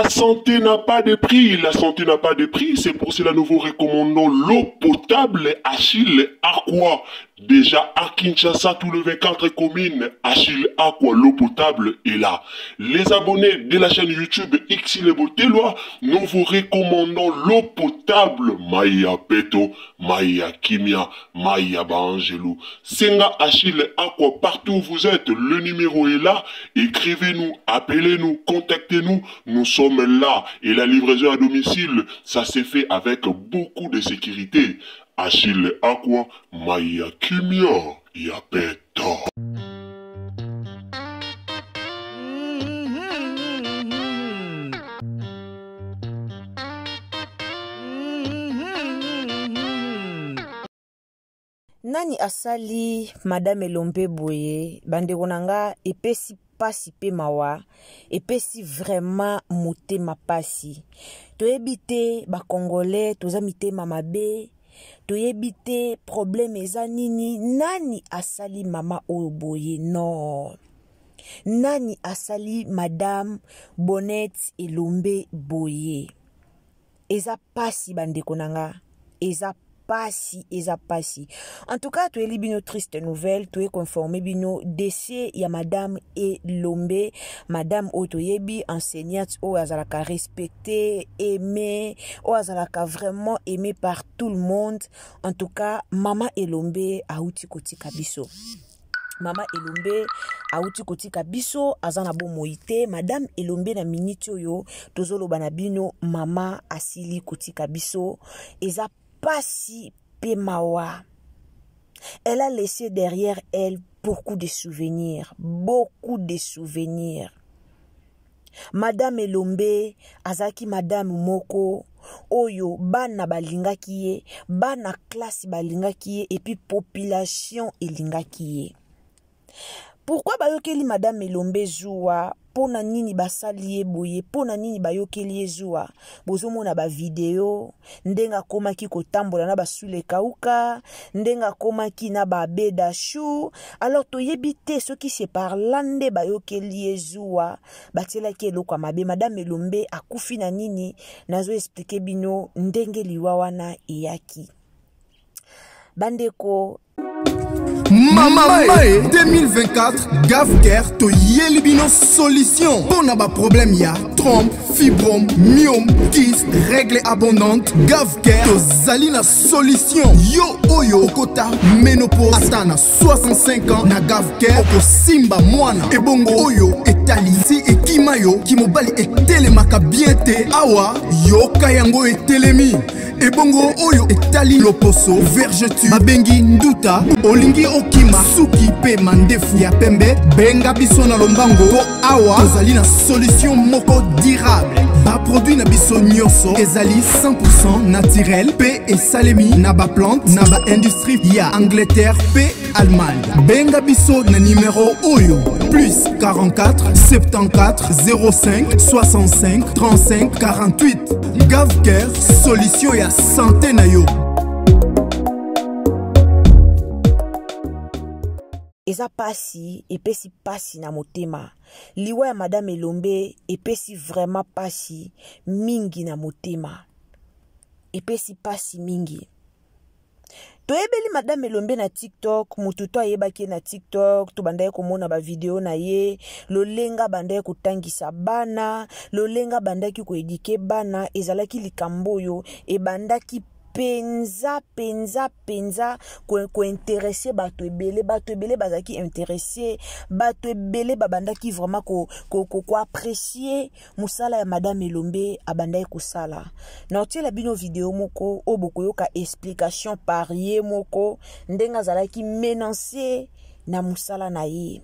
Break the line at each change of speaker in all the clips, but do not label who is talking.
La santé n'a pas de prix, la santé n'a pas de prix, c'est pour cela nous vous recommandons l'eau potable Achille Aqua. Déjà à Kinshasa, tous les 24 communes, Achille Aqua, l'eau potable est là. Les abonnés de la chaîne YouTube Xile Botelwa, nous vous recommandons l'eau potable Maya Peto, Maya Kimia, Maya Bangelou. Senga Achille Aqua, partout où vous êtes, le numéro est là. Écrivez-nous, appelez-nous, contactez-nous, nous sommes là. Et la livraison à domicile, ça s'est fait avec beaucoup de sécurité. Achille Aqua, Maya Kimia, Yapeto.
Nani asali Madame Elombe boye, bandeko nanga epesi pasi pe mawa, epesi vraiment motema pasi. Toyebi te ba Congolais, toza mitema mabe, toyebi te problème eza nini, nani asali mama oyo boye, non. Nani asali Madame Bonette Elombe boye. Eza pasi bandeko nanga, eza pasi. En tout cas, tu es libino triste nouvelle, tu es conformé bino décès ya Madame Elombe, Madame Otoyebi, enseignante o azalaka respectée, aimée, o azalaka vraiment aimée par tout le monde. En tout cas, Mama Elombe auti kotika biso. Mama Elombe auti kotika biso azana bo moite. Madame Elombe na minute oyo tozolo banabino mama asili kotika biso eza pasi pe mawa. Elle a laissé derrière elle beaucoup de souvenirs. Madame Elombe azaki Madame Moko oyo bana balingaki ye, bana classe balingaki ye et puis population elingaki ye. Pourquoi bayokeli Madame Elombe zuwa? Pona nini basali ye boye? Pona nini bayokeli ye zuwa? Bozomona ba video, ndenga komaki kotambola na basule kauka, ndenga komaki na ba beda chou. Alors toyebi te soki se parlando bayokeli ye zuwa, batela ke eloko mabe. Madame Elombe akufi na nini? Nazo expliquer bino ndenge liwa wana eyaki. Bandeko
Mama 2024 Gavker to Yelibino solution. Pour n'aba problème ya trompe, fibrome, myome, kyste, règle abondante. Gavker to Zalina solution. Yo oyo okota ménopause atana 65 ans na Gavker oko simba mwana. Ebongo oyo etali si ekimayo kimobali etelemaka bien te awa yo kayango etelemi. Ebongo oyo etali loposo vergeture babengi nduta olingi okima suki pe mandefu ya pembe benga biso na lombango po awa tozali na solution moko durable. Ba produit na biso nyonso ezali 100% naturel pe esalemi na ba plante na ba industrie ya Angleterre pe Allemagne. Benga biso na numéro oyo plus 44 74 05 65 35 48. Gavker solution ya santé na yo.
Eza pasi, epesi pasi na motema. Liwa ya Madame Elombe epesi vraiment pasi mingi na motema. Epesi pasi mingi. Toyebeli Madame Elombe na TikTok, mututo ayebaki na TikTok, to bandaye komona ba video na ye, lolenga bandaye kotangisa bana, lolenga bandaki ko edike bana, ezalaki likamboyo e bandaki penza ko intéressé bato ebele bazaki intéressé bato ebele babandaki vraiment ko apprécier musala ya Madame Elombe abandai kusala na otela bino video moko oboko yoka explication par ye moko ndenga zalaki menacé na musala na ye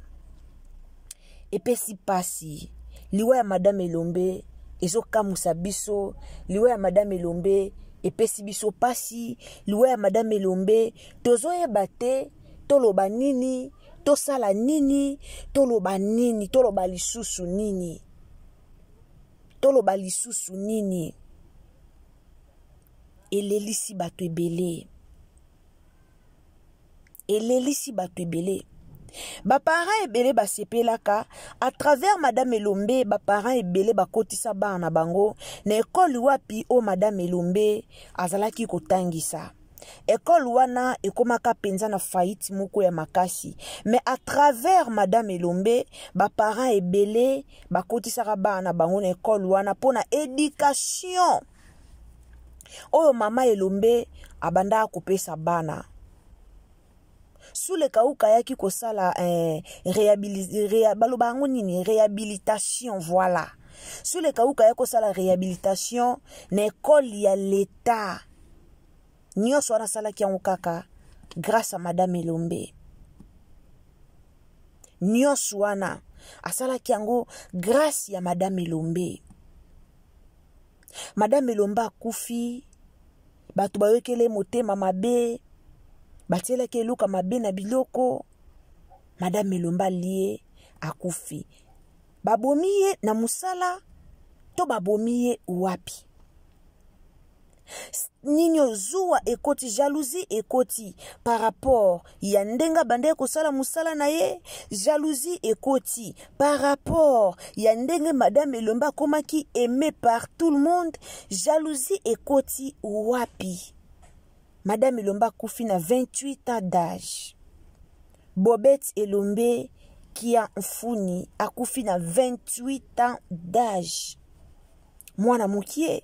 epesi pasi liwa ya Madame Elombe ezokamusa biso liwa ya Madame Elombe epesi biso pasi liwa ya Madame Elombe tozoyeba te toloba nini tosala nini toloba nini toloba lisusu nini elelisi bato ebele Ba parents ebele ba sepelaka à travers madame Elombe, ba parents ebele ba kotisa bana bango na école wapi o madame Elombe azalaki kotangisa. École wana ekomaka penza na faillite moko ya makasi, mais à travers madame Elombe ba parents ebele ba kotisa bana bango na école wana pona éducation. Oyo mama Elombe abanda kopesa bana. Sous le kauka yaki kosala réhabilitation, voilà. Sous le kauka yaki kosala réhabilitation na école ya l'État. Nyonso wana sala ki yango kaka grâce à madame Elombe. Nyonso wana asala ki yango grâce ya madame Elombe. Madame Elombe akufi batu bayokele motema mabe. Batiela ke luka mabe na biloko. Madame Elombe lié akufi. Babomiye na musala to babomiye wapi. Ninyo zuwa ekoti jalousie ekoti par rapport ya ndenga bande kosala musala na ye. Jalousie ekoti par rapport ya ndenge madame Elombe komaki aimé par tout le monde. Jalousie ekoti wapi. Madame Elombe akufi na 28 ans d'âge. Bobette Elombe qui a mfuni akufi na 28 ans d'âge. Mwana mukie.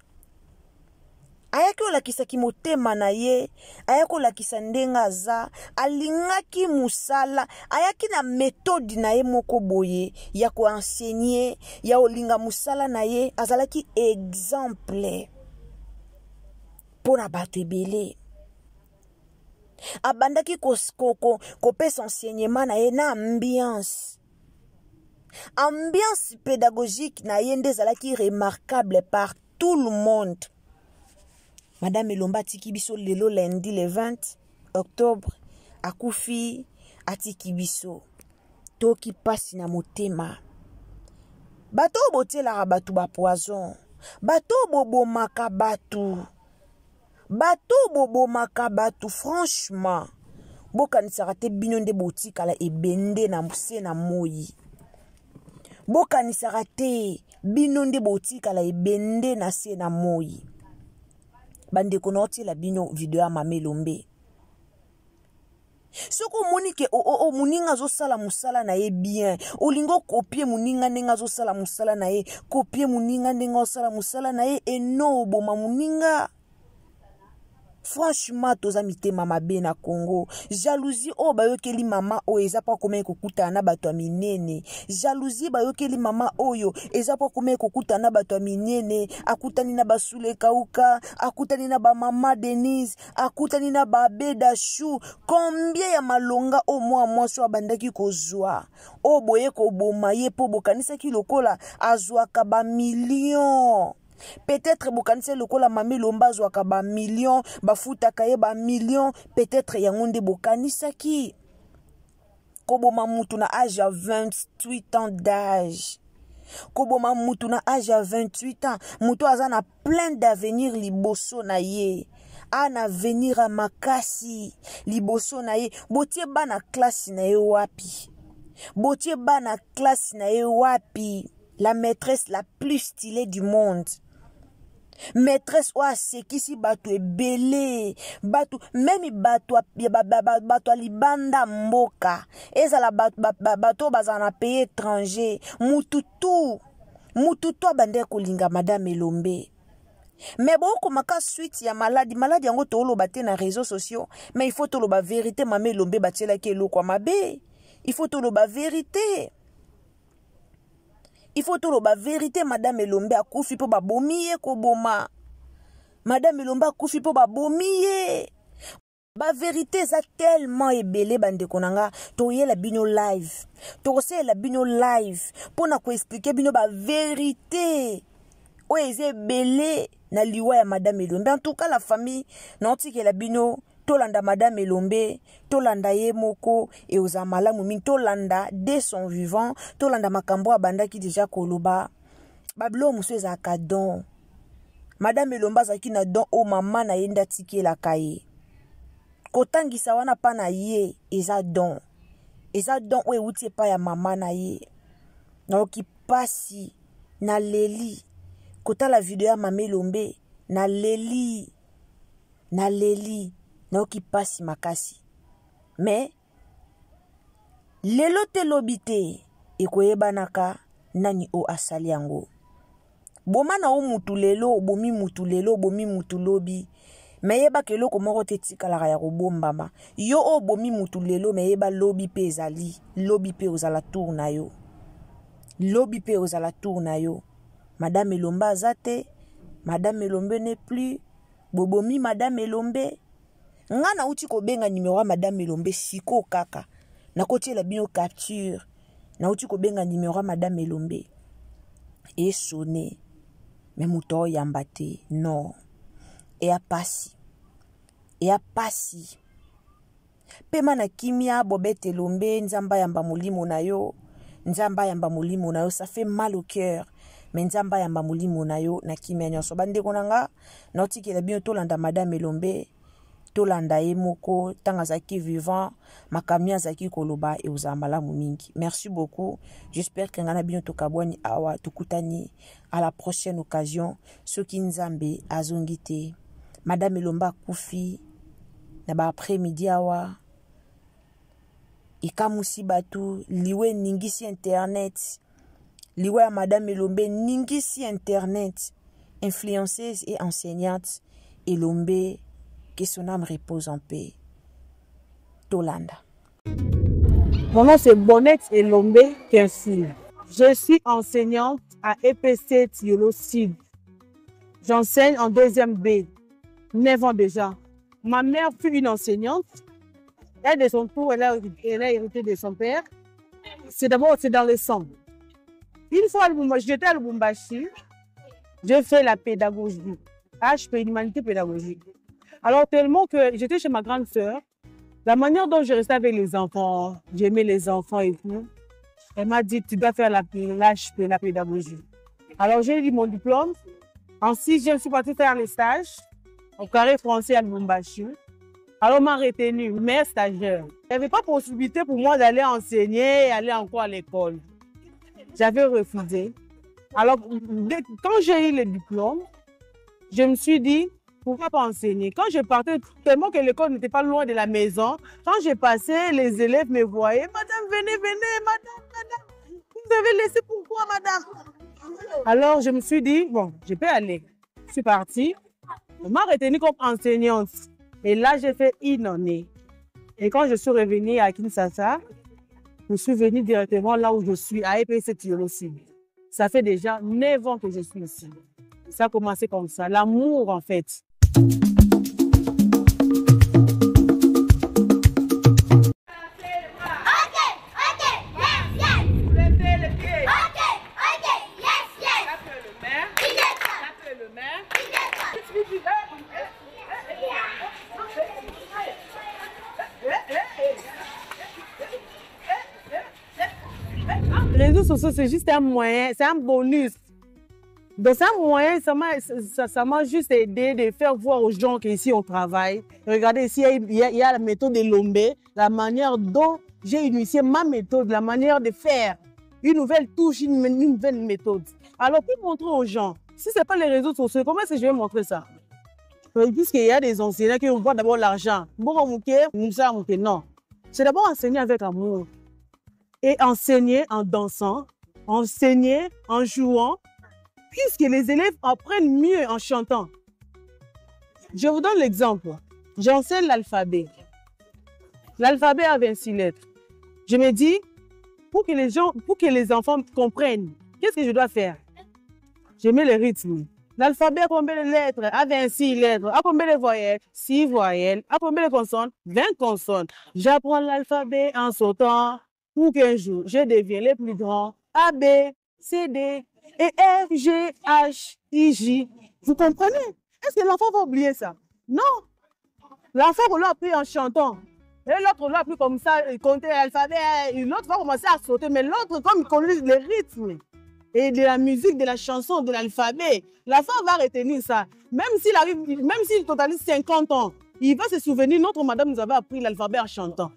Ayaki olakisa ki motema na ye, ayaki olakisa ndenga za, alingaki musala, ayaki na méthode na ye moko boye, ya ko enseigner, ya olinga musala na ye, azalaki exemple. Pona bato ebele. Abandaki kopesa enseignement na ye na ambiance. Ambiance pédagogique na ye nde zalaki remarquable par tout le monde. Madame Elombe atiki biso lelo lundi le 20 octobre akufi atiki biso. Toki pasi na motema. Bato botela batu ba poison. Bato bobomaka batu. Bato bobomaka batu franchement. Bokanisaka te bino nde botikala ebende na muse na moyi. Bokanisaka te bino nde botikala ebende na se na moyi. Bande konoti la bino video ya Mama Elombe. Soko monike o muninga zo sala musala na ye bien. Olingo kopie muninga nenga zo sala musala na ye. Kopie muninga nenga zo sala musala na ye. Eno boma muninga. Franchement, toza mitema mabe na Congo. Jalousie o bayokeli mama o eza pa kome kokuta na bato minene. Jalousie bayokeli mama oyo eza pa kome kokuta na bato minene. Akutani na basule kauka, akutani na ba mama Denise, akutani na ba beda chou. Combien ya malonga o mwa so abandaki kozwa. O boye ko boma ye po bokanisa ki lokola azwa ka ba million. Peut-être bokanise lokola Mama Elombe azwaka ba million, bafuta kaye ba million, peut-être yangonde bokanisa ki. Koboma mutu na âge à 28 ans d'âge. Koboma mutu na âge à 28 ans, mutu azana plein d'avenir liboso na ye. Ana venir a makasi liboso na ye. Botie bana classe na ye wapi. Botie bana classe na ye wapi. La maîtresse la plus stylée du monde. Maîtresse wa sekisi batu ebele batu memi batu libanda mboka ezala batu bazana pays étranger mututu bande kolinga madame Elombe. Mais beaucoup maka suite ya maladie yango tolo bate na réseaux sociaux, mais il faut tolo ba vérité Mama Elombe batiela ke lokwa mabe. Il faut tolo ba vérité. Il faut tout la vérité. Madame Elombe a koufi po ba bomiye ko boma. Madame Elombe a koufi po ba bomiye. Ba vérité ça tellement ebele bande konanga. Toye la bino live. Tose la bino live. Pona ko expliquer bino ba vérité. Oye ebele na liwa ya Madame Elombe. En tout cas la famille nanti ke la bino. Tolanda Madame Elombe, tolanda ye moko et aux amala muming tolanda dès son vivant, tolanda makambo abanda ki déjà koloba. Bablo muso ezaka don. Madame Elombe zaki na don o mama na yenda tiki la kaye. Kotangisa wana pa na ye eza don. eza don oyo euti epai ya mama na ye nayoki pasi naleli kotala video ya Mama Elombe naleli nayoki pasi makasi mais lelo te lobi te ekoyebanaka nani o asali yango boma na o mutu lelo obomi mutu lelo obomi mutu lobi me yeba ke eloko moko te tikalaka ya kobombama yo obomi mutu lelo me yeba lobi pe ezali lobi pe ozala tour na yo lobi pe ozala tour na yo Madame Elombe aza te Madame Elombe ne plus bobomi Madame Elombe nga na uti kobenga numéro ya Madame Elombe siko kaka nakotiela bino capture na uti kobenga numéro ya Madame Elombe e sonné mais muto yamba te non e a pasi pema na kimia Bobette Elombe nzamba yamba molimo na yo ça fait mal au cœur mais nzamba yamba molimo na yo na kimia nyonso bandeko nanga naotikela bino tolanda Madame Elombe tolanda ye moko tanga zaki vivant makamia zaki koloba e uzambala mingi. Merci beaucoup. J'espère que ngana bien tokabwani awa tukutani à la prochaine occasion. Soki nzambe azongite Madame Elombe kufi na ba après-midi awa ikamusi batu liwe ningisi internet liwe ya Madame Elombe ningisi internet influenceuse et enseignante Elombe. Que son âme repose en paix. Tolanda.
Mon nom c'est Bonnette Elombe Kinsile. Je suis enseignante à EPC Tiolo Sud. J'enseigne en 2e B, 9 ans déjà. Ma mère fut une enseignante. Elle, de son tour, elle a hérité de son père. C'est d'abord dans le sang. Une fois j'étais à Lubumbashi, je fais la pédagogie. HP, humanité pédagogique. Alors tellement que j'étais chez ma grande sœur, la manière dont je restais avec les enfants, j'aimais les enfants et tout, elle m'a dit tu dois faire la pédagogie. Alors j'ai eu mon diplôme. En 6e, je suis partie faire les stages au carré français à Lubumbashi. Alors on m'a retenue, mère stagiaire. Il n'y avait pas possibilité pour moi d'aller enseigner et aller encore à l'école. J'avais refusé. Alors quand j'ai eu le diplôme, je me suis dit pourquoi pas enseigner? Quand je partais, tellement que l'école n'était pas loin de la maison, quand je passais, les élèves me voyaient. Madame, venez, madame. Vous avez laissé pourquoi, madame? Alors, je me suis dit, bon, je peux aller. Je suis partie. On m'a retenue comme enseignante. Et là, j'ai fait une année. Et quand je suis revenue à Kinshasa, je suis venue directement là où je suis, à EPC Tiolo Sud. Ça fait déjà 9 ans que je suis ici. Ça a commencé comme ça, l'amour en fait. Les réseaux sociaux, c'est juste un moyen, c'est un bonus. Donc, c'est un moyen, ça m'a juste aidé de faire voir aux gens qu'ici on travaille. Regardez, ici, il y a la méthode de Elombe, la manière dont j'ai initié ma méthode, la manière de faire une nouvelle touche, une nouvelle méthode. Alors, pour montrer aux gens, si ce n'est pas les réseaux sociaux, comment est-ce que je vais montrer ça? Puisqu'il y a des enseignants qui voient d'abord l'argent. Non. C'est d'abord enseigner avec amour. Et enseigner en dansant, enseigner en jouant, puisque les élèves apprennent mieux en chantant. Je vous donne l'exemple. J'enseigne l'alphabet. L'alphabet a 26 lettres. Je me dis, pour que les enfants comprennent, qu'est-ce que je dois faire? Je mets le rythme. L'alphabet a combien de lettres? A 26 lettres. A combien de voyelles? 6 voyelles. A combien de consonnes? 20 consonnes. J'apprends l'alphabet en sautant pour qu'un jour, je devienne le plus grand. A, B, C, D, et F, G, H, I, J. Vous comprenez? Est-ce que l'enfant va oublier ça? Non. L'enfant, on l'a appris en chantant. Et l'autre, on l'a appris comme ça, il comptait l'alphabet. L'autre va commencer à sauter. Mais l'autre, comme il connaît les rythmes et de la musique, de la chanson, de l'alphabet, l'enfant va retenir ça. Même s'il totalise 50 ans, il va se souvenir, notre madame nous avait appris l'alphabet en chantant.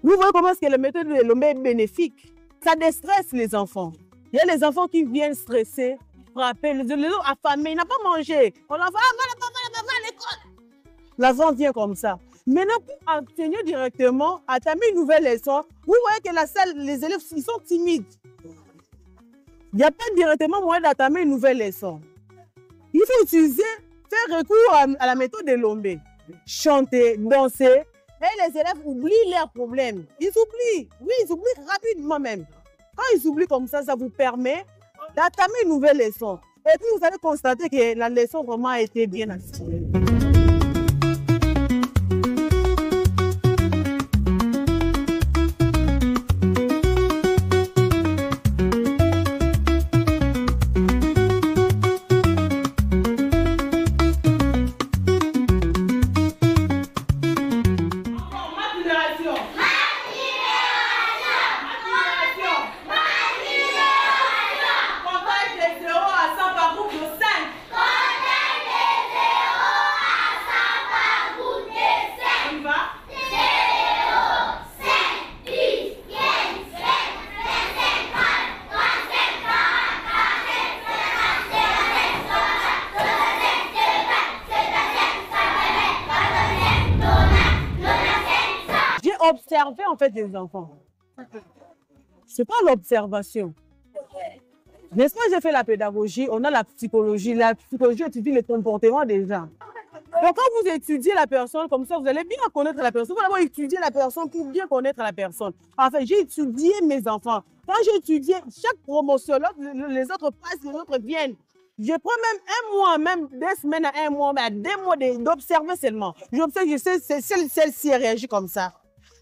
Vous voyez comment est-ce que la méthode de Lombe est bénéfique. Ça déstresse les enfants. Il y a les enfants qui viennent stressés, frapper, les autres affamés, il n'a pas mangé. On l'envoie, va à l'école. L'enfant vient comme ça. Maintenant, pour enseigner directement, entamer une nouvelle leçon, vous voyez que la salle, les élèves, ils sont timides. Il n'y a pas directement moyen d'entamer une nouvelle leçon. Il faut utiliser, faire recours à la méthode de Lombe. Chanter, danser, et les élèves oublient leurs problèmes. Ils oublient, oui, ils oublient rapidement même. Quand ils oublient comme ça vous permet d'entamer une nouvelle leçon. Et puis vous allez constater que la leçon vraiment a été bien assurée. Observer en fait les enfants. C'est pas l'observation. N'est-ce pas, j'ai fait la pédagogie, on a la psychologie. La psychologie étudie les comportements des gens. Donc quand vous étudiez la personne comme ça, vous allez bien connaître la personne. Vous allez étudier la personne pour bien connaître la personne. Enfin, j'ai étudié mes enfants. Quand j'ai étudié chaque promotion, les autres passent, les autres viennent. Je prends même un mois, même 2 semaines à 1 mois, mais à 2 mois d'observer seulement. J'observe, je sais, celle-ci réagit comme ça.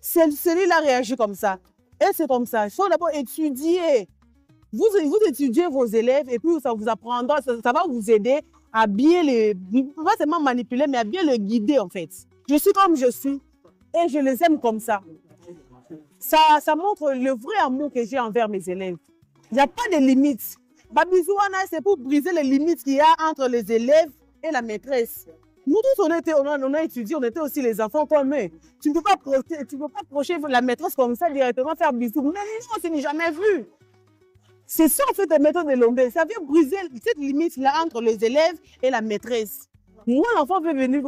Celui-là réagit comme ça. Et c'est comme ça. Il faut d'abord étudier. Vous étudiez vos élèves et puis ça vous apprendra, ça va vous aider à bien pas seulement manipuler, mais à bien le guider en fait. Je suis comme je suis et je les aime comme ça. Ça montre le vrai amour que j'ai envers mes élèves. Il n'y a pas de limites. Babizouana, c'est pour briser les limites qu'il y a entre les élèves et la maîtresse. Nous tous, on a étudié, on était aussi les enfants comme eux. Tu ne peux pas approcher la maîtresse comme ça, directement faire bisous. Mais non, ce n'est jamais vu. C'est ça, en fait, la méthode de Lombe. Ça vient briser cette limite-là entre les élèves et la maîtresse. Moi, l'enfant veut venir.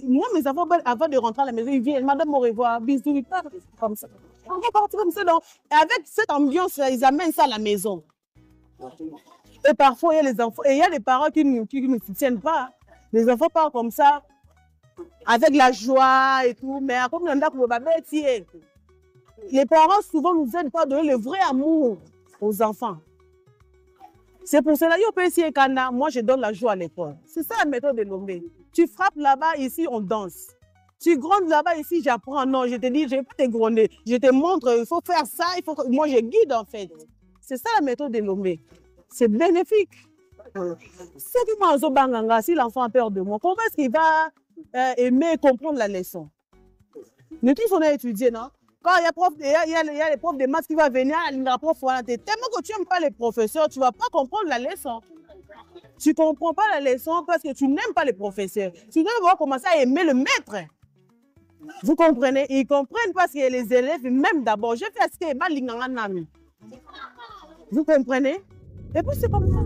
Moi, mes enfants, avant de rentrer à la maison, ils viennent. Madame, au revoir, bisous, ils partent comme ça. On va partir comme ça. Donc, avec cette ambiance, ils amènent ça à la maison. Et parfois, il y a les enfants, et il y a les parents qui ne soutiennent pas. Les enfants parlent comme ça, avec la joie et tout, mais comme les parents souvent nous aident pas à donner le vrai amour aux enfants. C'est pour cela que moi je donne la joie à l'école. C'est ça la méthode de Lombe. Tu frappes là-bas, ici on danse. Tu grondes là-bas, ici j'apprends. Non, je te dis, je ne vais pas te gronder. Je te montre, il faut faire ça, moi je guide en fait. C'est ça la méthode de Lombe. C'est bénéfique. Si l'enfant a peur de moi, comment est-ce qu'il va aimer comprendre la leçon? Nous tous, on a étudié, non? Quand il y a les profs de maths qui vont venir, la prof, tellement que tu n'aimes pas les professeurs, tu ne vas pas comprendre la leçon. Tu ne comprends pas la leçon parce que tu n'aimes pas les professeurs. Tu dois commencer à aimer le maître. Vous comprenez? Ils comprennent parce que les élèves, même d'abord, je fais ce que je vous comprenez? Et puis c'est comme ça.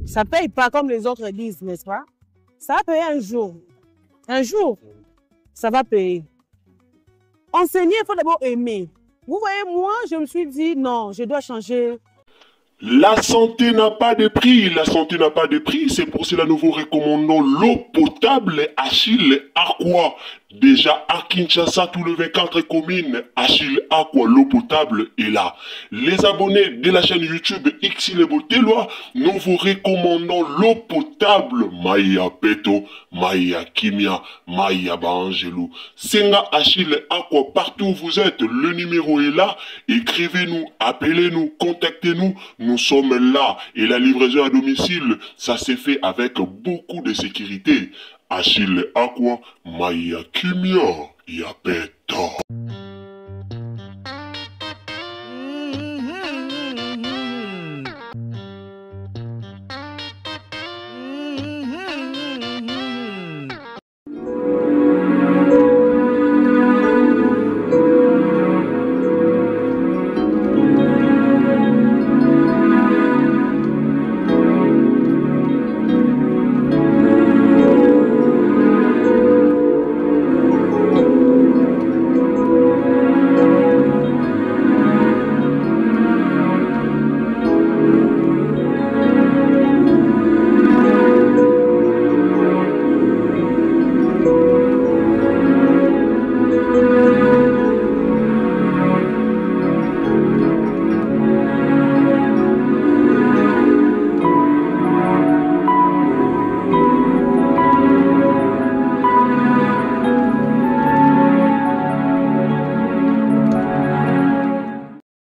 Ça ne paye pas comme les autres disent, n'est-ce pas? Ça va payer un jour. Un jour, ça va payer. Enseigner, il faut d'abord aimer. Vous voyez, moi, je me suis dit, non, je dois changer.
La santé n'a pas de prix, la santé n'a pas de prix, c'est pour cela nous vous recommandons l'eau potable Achille Aqua. Déjà à Kinshasa, tout le 24 communes, Achille Aqua, l'eau potable est là. Les abonnés de la chaîne YouTube Xile Botelwa, nous vous recommandons l'eau potable Maya Peto, Maya Kimia, Maya Bangelou. Senga Achille Aqua, partout où vous êtes, le numéro est là. Écrivez-nous, appelez-nous, contactez-nous. Nous sommes là et la livraison à domicile, ça s'est fait avec beaucoup de sécurité. Achille Aqua, Maya Kimia, Yapeto.